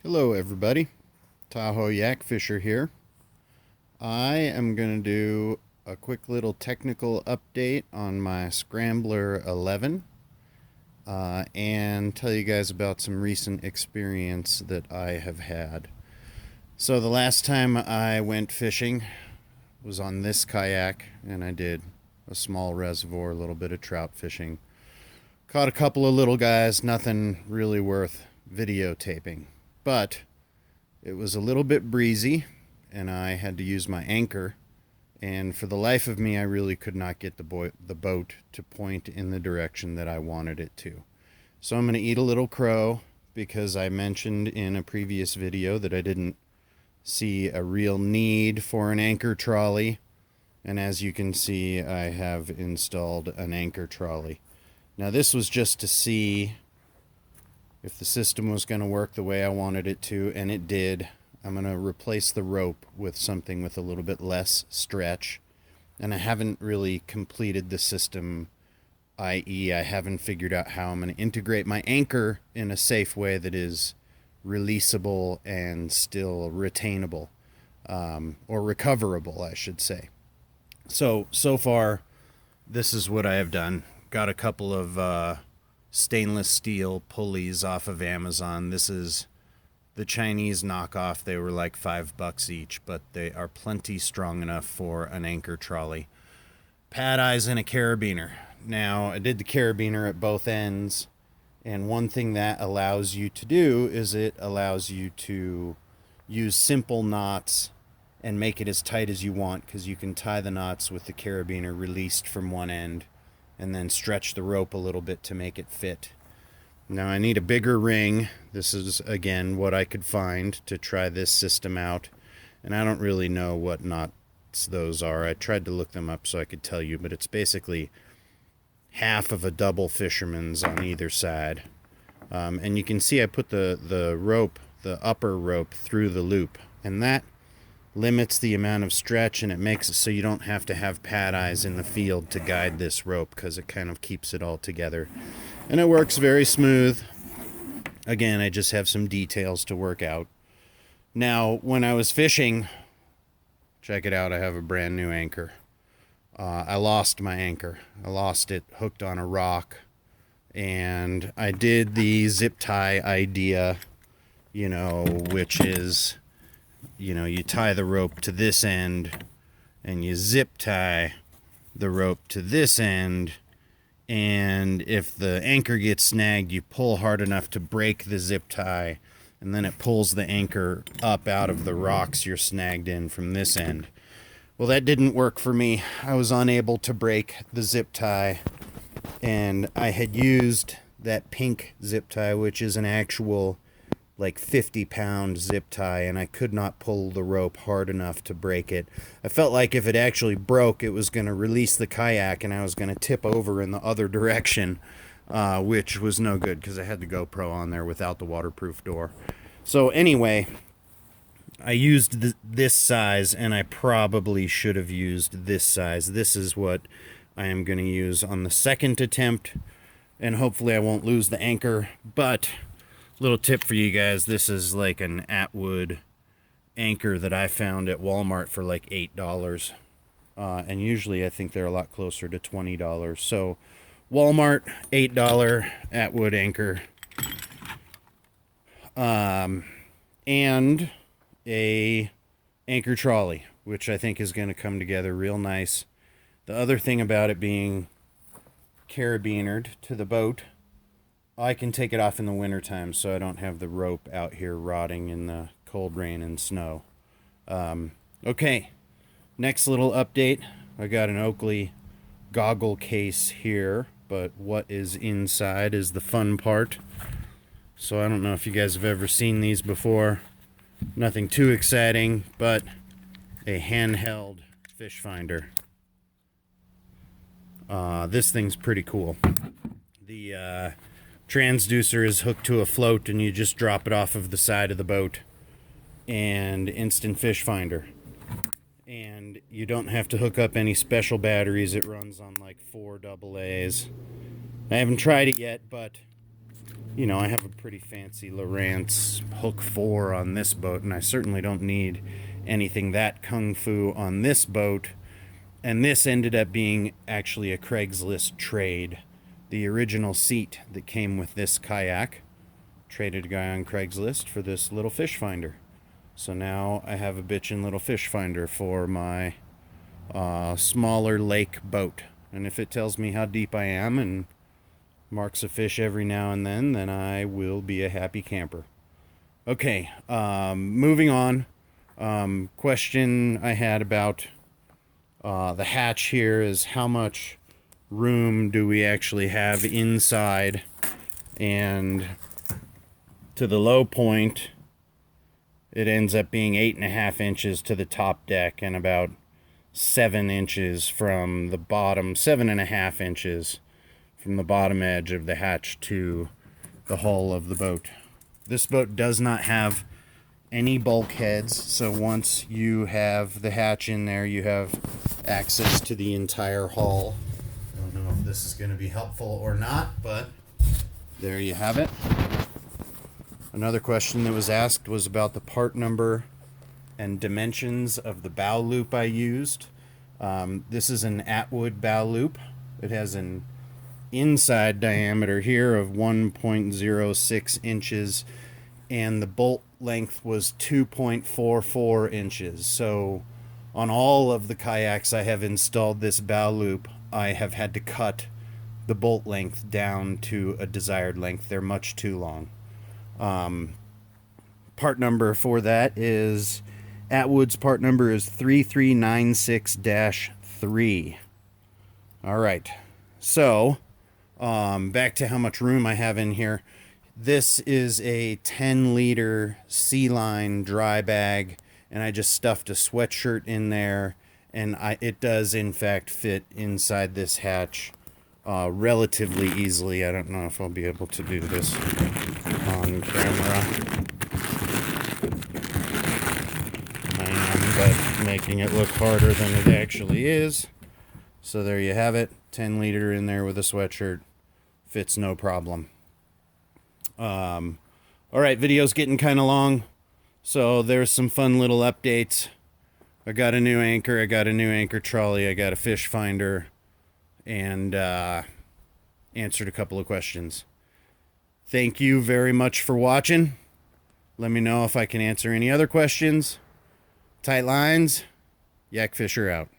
Hello everybody, Tahoe Yak Fisher here. I am going to do a quick little technical update on my Scrambler 11 and tell you guys about some recent experience that I have had. So the last time I went fishing was on this kayak, and I did a small reservoir, a little bit of trout fishing. Caught a couple of little guys, nothing really worth videotaping. But it was a little bit breezy, and I had to use my anchor. And for the life of me, I really could not get the boat to point in the direction that I wanted it to. So I'm going to eat a little crow because I mentioned in a previous video that I didn't see a real need for an anchor trolley. And as you can see, I have installed an anchor trolley. Now this was just to see if the system was going to work the way I wanted it to, and it did. I'm going to replace the rope with something with a little bit less stretch. And I haven't really completed the system, i.e. I haven't figured out how I'm going to integrate my anchor in a safe way that is releasable and still retainable, or recoverable, I should say. So far, this is what I have done. Got a couple of stainless steel pulleys off of Amazon. This is the Chinese knockoff. They were like $5 each, but they are plenty strong enough for an anchor trolley. Pad eyes and a carabiner. Now, I did the carabiner at both ends, and one thing that allows you to do is it allows you to use simple knots and make it as tight as you want, because you can tie the knots with the carabiner released from one end and then stretch the rope a little bit to make it fit. Now I need a bigger ring. This is, again, what I could find to try this system out. And I don't really know what knots those are. I tried to look them up so I could tell you, but it's basically half of a double fisherman's on either side. And you can see I put the rope, the upper rope, through the loop. And that limits the amount of stretch, and it makes it so you don't have to have pad eyes in the field to guide this rope, because it kind of keeps it all together. And it works very smooth. Again, I just have some details to work out. Now, when I was fishing, check it out, I have a brand new anchor. I lost my anchor. I lost it hooked on a rock. And I did the zip tie idea, which is, you tie the rope to this end and you zip tie the rope to this end. And if the anchor gets snagged, you pull hard enough to break the zip tie, and then it pulls the anchor up out of the rocks you're snagged in from this end. Well, that didn't work for me. I was unable to break the zip tie, and I had used that pink zip tie, which is an actual 50-pound zip tie, and I could not pull the rope hard enough to break it. I felt like if it actually broke, it was going to release the kayak and I was going to tip over in the other direction, which was no good because I had the GoPro on there without the waterproof door. So anyway, I used this size, and I probably should have used this size. This is what I am going to use on the second attempt, and hopefully I won't lose the anchor. But little tip for you guys, this is like an Atwood anchor that I found at Walmart for like $8. And usually I think they're a lot closer to $20. So Walmart, $8 Atwood anchor. And a anchor trolley, which I think is going to come together real nice. The other thing about it being carabinered to the boat, I can take it off in the wintertime so I don't have the rope out here rotting in the cold rain and snow. Okay, next little update. I got an Oakley goggle case here, but what is inside is the fun part. So I don't know if you guys have ever seen these before. Nothing too exciting, but a handheld fish finder. This thing's pretty cool. The transducer is hooked to a float, and you just drop it off of the side of the boat, and instant fish finder. And you don't have to hook up any special batteries. It runs on like 4 AA's. I haven't tried it yet, but you know, I have a pretty fancy Lowrance Hook 4 on this boat, and I certainly don't need anything that kung fu on this boat. And this ended up being actually a Craigslist trade. The original seat that came with this kayak, traded a guy on Craigslist for this little fish finder. So now I have a bitchin' little fish finder for my smaller lake boat. And if it tells me how deep I am and marks a fish every now and then I will be a happy camper. Okay, moving on. Question I had about the hatch here is how much room do we actually have inside, and to the low point it ends up being 8.5 inches to the top deck and about 7 inches from the bottom, 7.5 inches from the bottom edge of the hatch to the hull of the boat. This boat does not have any bulkheads, so once you have the hatch in there, you have access to the entire hull. I don't know if this is going to be helpful or not, but there you have it. Another question that was asked was about the part number and dimensions of the bow loop I used. This is an Atwood bow loop. It has an inside diameter here of 1.06 inches, and the bolt length was 2.44 inches. So on all of the kayaks I have installed this bow loop, I have had to cut the bolt length down to a desired length. They're much too long. Part number for that is, Atwood's part number is 3396-3. All right, so back to how much room I have in here. This is a 10-liter Sea Line dry bag, and I just stuffed a sweatshirt in there, and it does in fact fit inside this hatch relatively easily. I don't know if I'll be able to do this on camera. I am, but making it look harder than it actually is. So there you have it, 10-liter in there with a sweatshirt. Fits no problem. All right, video's getting kind of long, so there's some fun little updates. I got a new anchor, I got a new anchor trolley, I got a fish finder, and answered a couple of questions. Thank you very much for watching. Let me know if I can answer any other questions. Tight lines, Yak Fisher out.